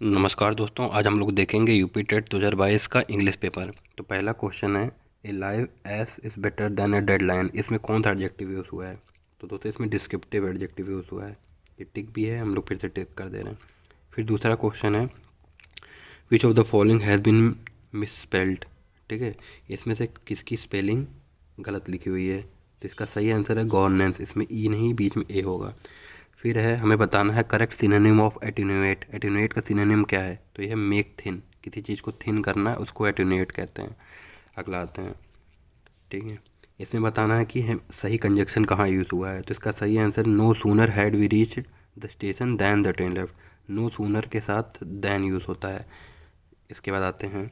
नमस्कार दोस्तों, आज हम लोग देखेंगे यूपी टेट 2022 का इंग्लिश पेपर। तो पहला क्वेश्चन है, a live ass is better than a dead lion. इसमें कौन सा एडजेक्टिव यूज़ हुआ है? तो दोस्तों इसमें डिस्क्रिप्टिव एडजेक्टिव यूज़ हुआ है। ये टिक भी है, हम लोग फिर से टिक कर दे रहे हैं। फिर दूसरा क्वेश्चन है, which of the following has been misspelled. ठीक है, इसमें से किसकी स्पेलिंग गलत लिखी हुई है? तो इसका सही आंसर है गवर्नेंस। इसमें ई नहीं, बीच में ए होगा। फिर है, हमें बताना है करेक्ट सिनोनिम ऑफ एटीन्यूएट। एटीन्यूएट का सिनोनिम क्या है? तो यह है मेक थिन। किसी चीज़ को थिन करना है उसको एटीन्यूएट कहते हैं। अगला आते हैं, ठीक है, इसमें बताना है कि सही कंजक्शन कहाँ यूज़ हुआ है। तो इसका सही answer, no sooner had we reach the station than the train left. No sooner के साथ दैन यूज़ होता है। इसके बाद आते हैं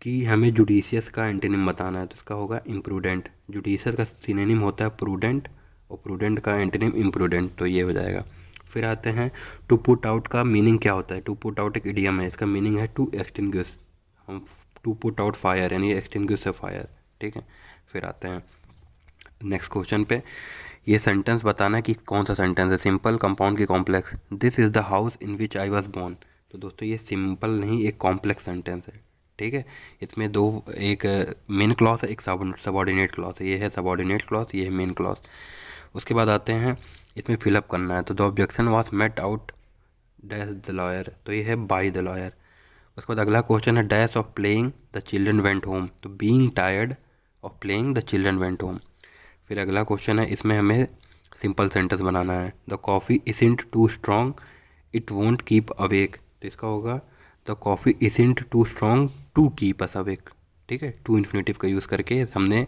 कि हमें जुडिशियस का एंटोनिम बताना है। तो इसका होगा इम्प्रूडेंट। जुडिशियस का सिनोनिम होता है प्रूडेंट, और प्रूडेंट का एंटोनिम इम्प्रूडेंट। तो ये हो जाएगा। फिर आते हैं, टू पुट आउट का मीनिंग क्या होता है? टू पुट आउट एक इडियम है, इसका मीनिंग है टू एक्सटिंग्विश। हम टू पुट आउट फायर यानी एक्सटिंग्विश है फायर। ठीक है, फिर आते हैं नेक्स्ट क्वेश्चन पे। ये सेंटेंस बताना है कि कौन सा सेंटेंस है, सिंपल, कंपाउंड की complex. This is the house in which I was born. तो दोस्तों ये सिंपल नहीं, एक कॉम्प्लेक्स सेंटेंस है। ठीक है, इसमें दो, एक मेन क्लॉज है, एक सबॉर्डिनेट क्लॉज है। ये है सबॉर्डिनेट क्लॉज, ये है मेन क्लॉज। उसके बाद आते हैं, इसमें फिलअप करना है। तो the objection was met out dash the lawyer. तो ये है बाई द लॉयर। उसके बाद अगला क्वेश्चन है, dash of playing the children went home. तो being tired of playing the children went home. फिर अगला क्वेश्चन है, इसमें हमें सिंपल सेंटेंस बनाना है। The coffee isn't too strong it won't keep awake. तो इसका होगा, the coffee isn't too strong to keep us awake. ठीक है, टू इन्फिनेटिव का यूज़ करके हमने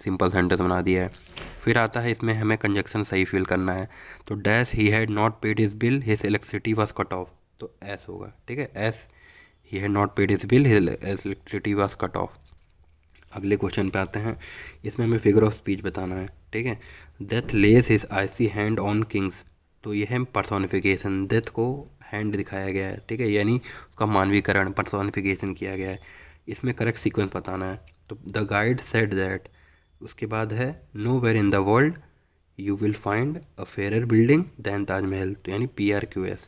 सिंपल सेंटेंस बना दिया है। फिर आता है, इसमें हमें कंजक्शन सही फिल करना है। तो dash he had not paid his bill his electricity was cut off. तो एस होगा। ठीक है, S, he had not paid his bill his electricity was cut off. अगले क्वेश्चन पे आते हैं, इसमें हमें फिगर ऑफ स्पीच बताना है। ठीक है, death lays his icy hand on kings. तो ये है पर्सोनिफिकेशन, डेथ को हैंड दिखाया गया है। ठीक है, यानी उसका मानवीकरण, पर्सोनिफिकेशन किया गया है। इसमें करेक्ट सीक्वेंस बताना है। तो द गाइड सेड दैट, उसके बाद है, nowhere in the world you will find a fair building than Taj Mahal. तो यानी PRQS।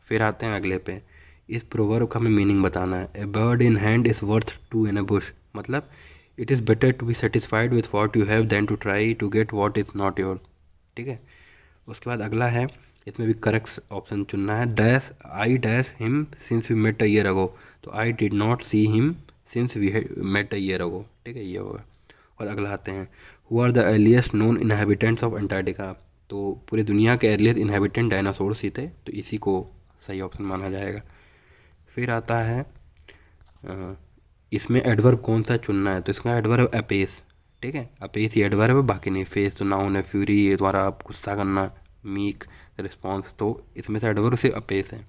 फिर आते हैं अगले पे, इस प्रोवर्ब का हमें मीनिंग बताना है। A bird in hand is worth two in a bush. मतलब it is better to be satisfied with what you have than to try to get what is not your. ठीक है, उसके बाद अगला है, इसमें भी करेक्ट ऑप्शन चुनना है। Dash I dash him since we met a year ago. तो I did not see him since we met a year ago. ठीक है, ये होगा। और अगला आते हैं, who are the earliest known inhabitants of Antarctica. तो पूरी दुनिया के अर्लीस्ट इनहेबिटेंट डायनासोर्स ही थे, तो इसी को सही ऑप्शन माना जाएगा। फिर आता है, अ, इसमें एडवर्ब कौन सा चुनना है। तो इसका एडवर्ब अपेस। ठीक है, अपेस ही एडवर्ब है, बाकी नहीं। फेस तो नाउन है, फ्यूरी ये द्वारा आप गुस्सा करना, मीक रिस्पॉन्स। तो इसमें से एडवर्ब से अपेस है।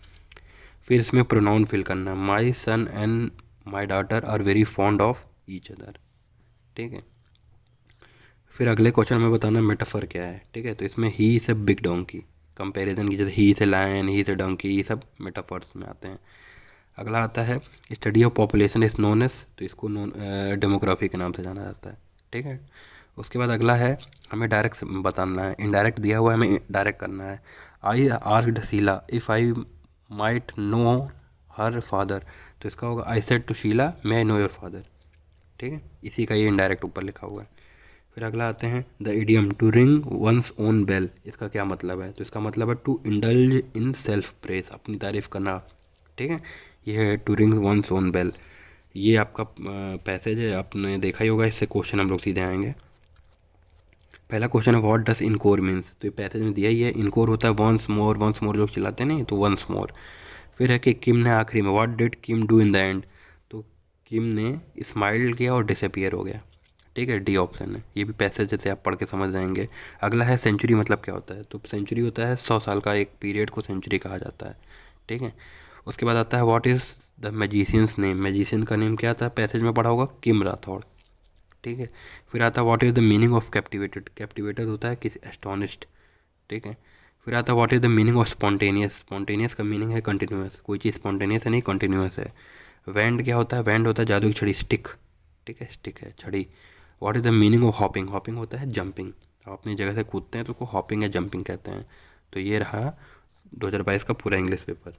फिर इसमें प्रोनाउन फिल करना है। My son and my daughter are very fond of each other. ठीक है, फिर अगले क्वेश्चन में बताना मेटाफर क्या है। ठीक है, तो इसमें ही से बिग डोंकी, कंपैरिजन की, जैसे ही से लायन, ही से डोंकी, ये सब मेटाफर्स में आते हैं। अगला आता है, study of population is known as. तो इसको नोन डेमोग्राफी के नाम से जाना जाता है। ठीक है, उसके बाद अगला है, हमें डायरेक्ट बताना है। इनडायरेक्ट दिया हुआ है, हमें डायरेक्ट करना है। I asked Sheila if I might know her father. तो इसका होगा, I said to Sheila may I know your father. ठीक है, इसी का ये इनडायरेक्ट ऊपर लिखा हुआ है। फिर अगला आते हैं, the idiom to ring one's own bell. इसका क्या मतलब है? तो इसका मतलब है to indulge in self praise, अपनी तारीफ करना। ठीक है, ये है to ring one's own bell. ये आपका पैसेज है, आपने देखा ही होगा। इससे क्वेश्चन हम लोग सीधे आएंगे। पहला क्वेश्चन है, व्हाट डस इनकोर मीन्स। तो ये पैसेज में दिया ही है। इनकोर होता है वंस मोर लोग चिल्लाते नहीं, तो वंस मोर। फिर है कि किम ने आखिरी में, what did Kim do in the end. तो किम ने स्माइल किया और डिसअपियर हो गया। ठीक है, डी ऑप्शन है। ये भी पैसेज जैसे आप पढ़ के समझ जाएंगे। अगला है, सेंचुरी मतलब क्या होता है। तो सेंचुरी होता है 100 साल का एक पीरियड को सेंचुरी कहा जाता है। ठीक है, उसके बाद आता है, what is the magicians name. Magician का नेम क्या था? पैसेज में पढ़ा होगा, किम राठौड़। ठीक है, फिर आता है, what is the meaning of captivated. Captivated होता है किसी एस्टोनिश्ड। ठीक है, फिर आता है, what is the meaning of spontaneous. Spontaneous का मीनिंग है कंटिन्यूस। कोई चीज़ स्पॉन्टेनियस है नहीं, कंटिन्यूस है। वैंड क्या होता है? वैंड होता है जादू की छड़ी, स्टिक। ठीक है, स्टिक है, छड़ी। What is the meaning of hopping. Hopping होता है जंपिंग। आप अपनी जगह से कूदते हैं तो उसको हॉपिंग या जंपिंग कहते हैं। तो ये रहा 2022 का पूरा इंग्लिश पेपर।